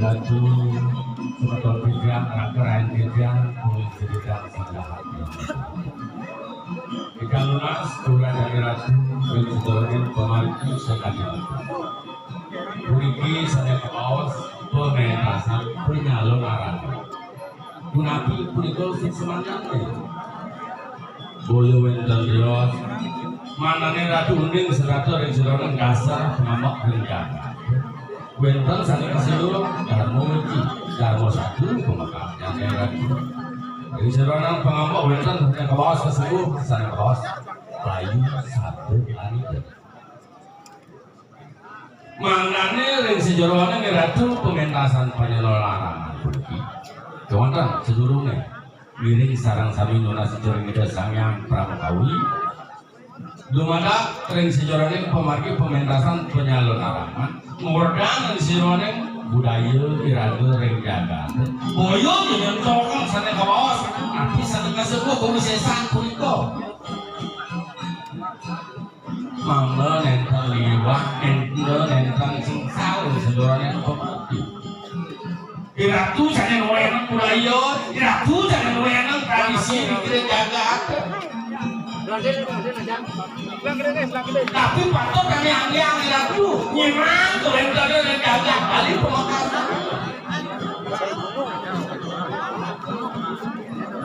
Ratu Sebetulnya Bidang Rakerain Bidang Kulit Bidang Sangat Hati Jika lunas Tuhan dari Ratu Benjodorin Pemaliki Sekali Kuriki Saya Kaos Pementasan Penyalon Arang Gunapi Kurikul Semangatnya Boyo Wenten Dios Manane Ratu Unding Serato Renjeronan Kasar Pengamak Renggana Wenten Saling Keseluruh Darmo Wiki Darmo Satu Pemakamnya Ratu Renjeronan Pengamak Wenten Hanya Kawas Keseluruh Saling Kawas Layu Satu Lari Manane Renjeronan Ratu Pementasan Penyelolaran Kewantan seluruhnya miring sarang sami nona sejoring ida sangyang pramukawi lumada ring sejoring pemargi pementasan penyalon araman ngordang sejoring budaya irade ring jaga boyo dengan tokong sana ke bawah nanti sana ke sebuah komisesan kuriko mangga nentang liwah nentang singsau sejoring pemargi Iratu jangan wayanang budaya, iratu jangan wayanang tradisi kita jaga. Tapi patut kami yang iratu nyemang kewenangan dan jaga kali pemakasan.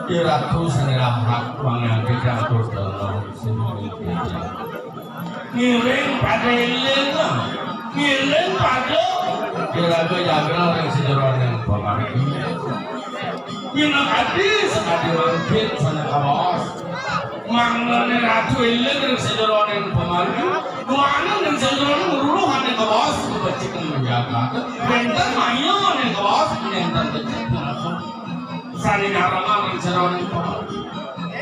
Iratu sangat hak wangang kita terus dalam semua ini. Ngiring pada ngiring pada Kira-kira jaga orang sejarah yang pemargi Yang hadis sekali mungkin sana kawas Manglane Ratu Ile yang sejarah yang pemargi Duangan yang sejarah yang uruhan yang kawas Kebecikan menjaga Bentar mayon yang kawas Bentar kecil Sari narangan yang sejarah yang pemargi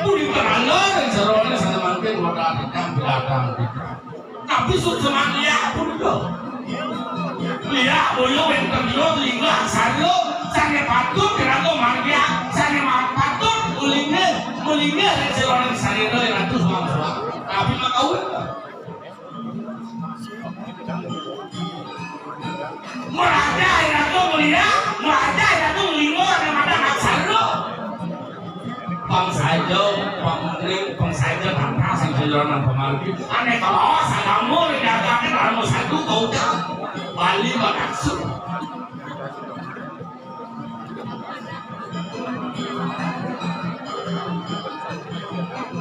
Budi kerana yang sejarah yang sana mungkin Wadadikang belakang kita Tapi semangat pun itu Lihat, boyo yang terjauh lingga, saya patut kira-kira margia, saya patut melingga dan seorang saya itu yang ratus mangsa. Tapi makau meraja itu melihat, meraja itu melingga dan ada aksara. Pangsaja tanpa sejalan pemargi. Aneh kalau salamu dikatakan dalam satu kota. Bali maksud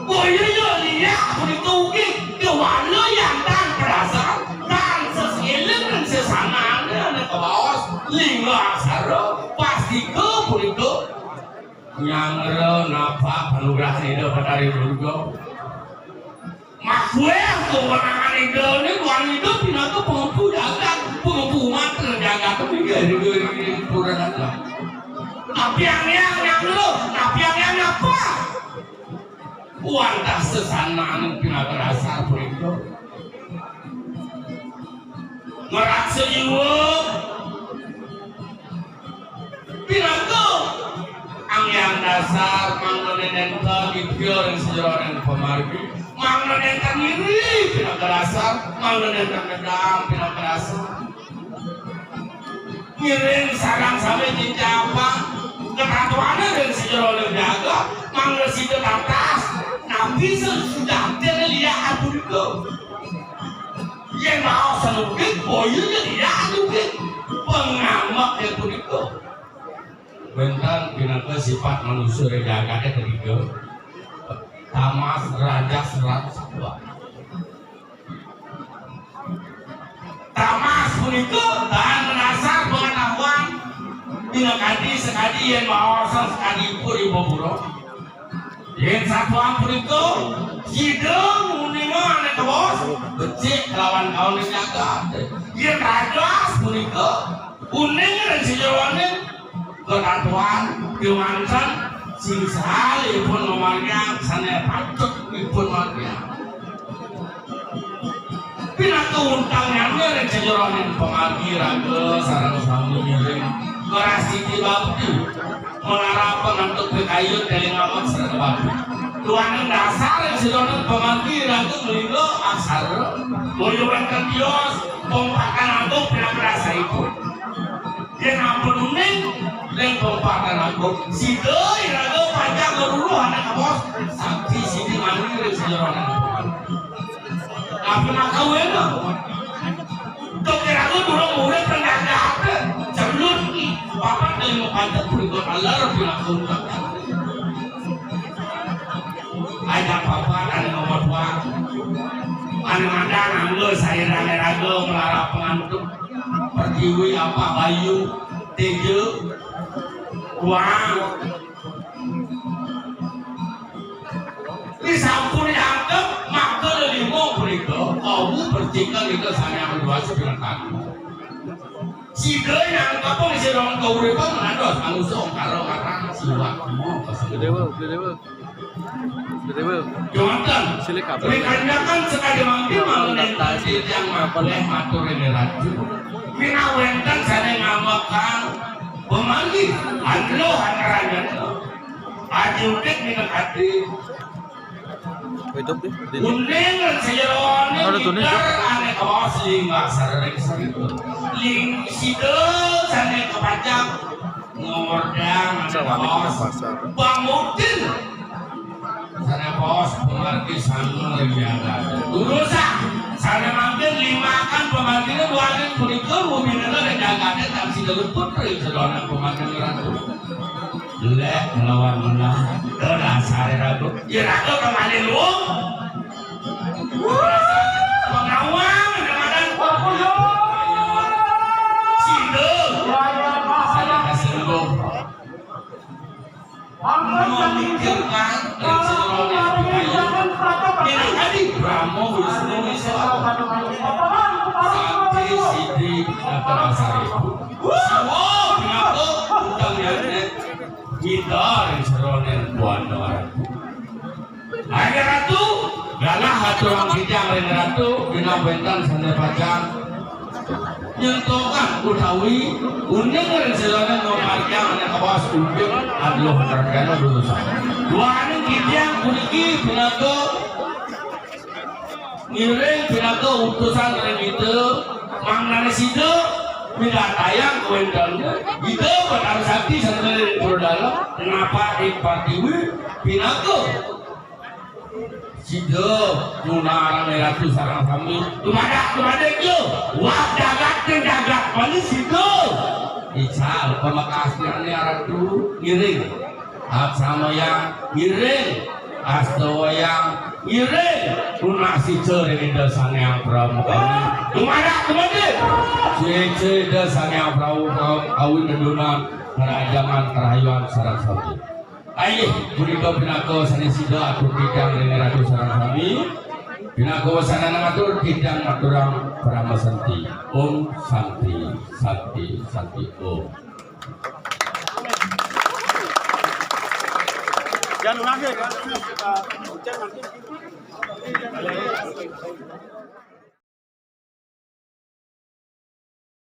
boyo lihat berituki kewana yang dan perasa dan seselan sesangan dan ke bawah lingga saro pasti ke beritu yang napa anugerah itu dari dulu maksudnya kewenangan itu ini uang itu pindah ke pengempu jaga pengempu mata jaga tapi gak di purana tapi yang lo tapi yang apa uang tak sesana pindah terasa begitu merasa jiwa pindah ke yang dasar mangga nenta dipior yang sejarah yang pemargi mangga nenta ngiri pindah kerasa mangga nenta gedang pindah kerasa ngiring sarang sampai jinjapa ketatuannya dan sejarah yang jaga mangga situ atas tapi sesudah dia lihat aku itu yang mau selukit boyunya lihat juga pengamak yang aku itu bentar binatang sifat manusia jaga ketiga tamas raja serat sebuah tamas puniku dan menasar pengetahuan binakadi sekali yang mawasan sekali pun ibu buruk yang satuan puniku hidung unima anak bos becik lawan kawan yang jaga yang rajas puniku uning dan sejawannya ketatuan kewansan sing sali pun memarga sana patut pun marga pindah ke untangnya dan sejaronin pemargi raga sarang sami miring merasi di bakti mengarapkan untuk berkayut dari ngamat sarang bakti tuan dasar yang sejaronin pemargi raga melinggo aksar boyo yang ketios pompakan untuk pindah berasa itu yang ampun pempatan aku si doi raga panjang keruruhan ka bos sakti sini mandiri sejeronan apa nak kawin dok raga durung mulai pengaga sebelum papa dengan panjang berikut Allah rabbil alamin ada papa dan nomor dua pandang anggo saya raga melarang pengantuk pertiwi apa bayu tejo wang ini sampun dianggap maka limo mereka kau percikan itu sana berdua sebentar si doi yang kapong si orang kau mereka menado angusong karo karang siwa Dewa Jonathan mereka kan sekali mangki menentasi yang boleh matur ini raju minawentan sana ngamakan pemanggil adlo hanranya ajudik minat hati kuning sejerone nikar ane kawas lingga sareng sareng ling sidel sana kepajak ngordang ane kawas bangudin sana kawas pemanggil sana liaga urusan sana mangkin limakan pemanggilnya buatin kunikul buminala dan jaganya tak sidel putri sedona pemanggil ratu lek melawan menang doa sare ragu ya ragu kemana lu pengawang ramadan papuyo sidel saya kasih lu memikirkan dan seluruhnya ini tadi Brahmo Wisnu Wisnu Santi Siddhi Natara Sari semua mengaku utang yang kita rencana buana ayah ratu galah hatu orang kijang ratu bina bentan sana pajang nyentuhkan utawi uning rencana memarjang anak kawas ubik adloh terkena dulu dua aning kijang kuniki bina ke ngiring bina ke utusan itu mangnane sido minta tayang kewendangnya itu pada sakti sampai berdalam kenapa di partiwi pinaku sido nunarang ratu sarang kami kemana itu wah dagak mana sido ical pemakasnya ratu ngiring sama yang ngiring astawa yang ngiring punah si ceri dasang yang pramuka kemana si dasang yang pramuka awin dedunan kerajangan kerayuan sarang sabi ayo bunika binako sani sida atur tidang dengan ratu sarang sabi binako sana namatur tidang maturang Brahma Santi Om Santi Santi Santi Om jangan ulangi kan kita hujan nanti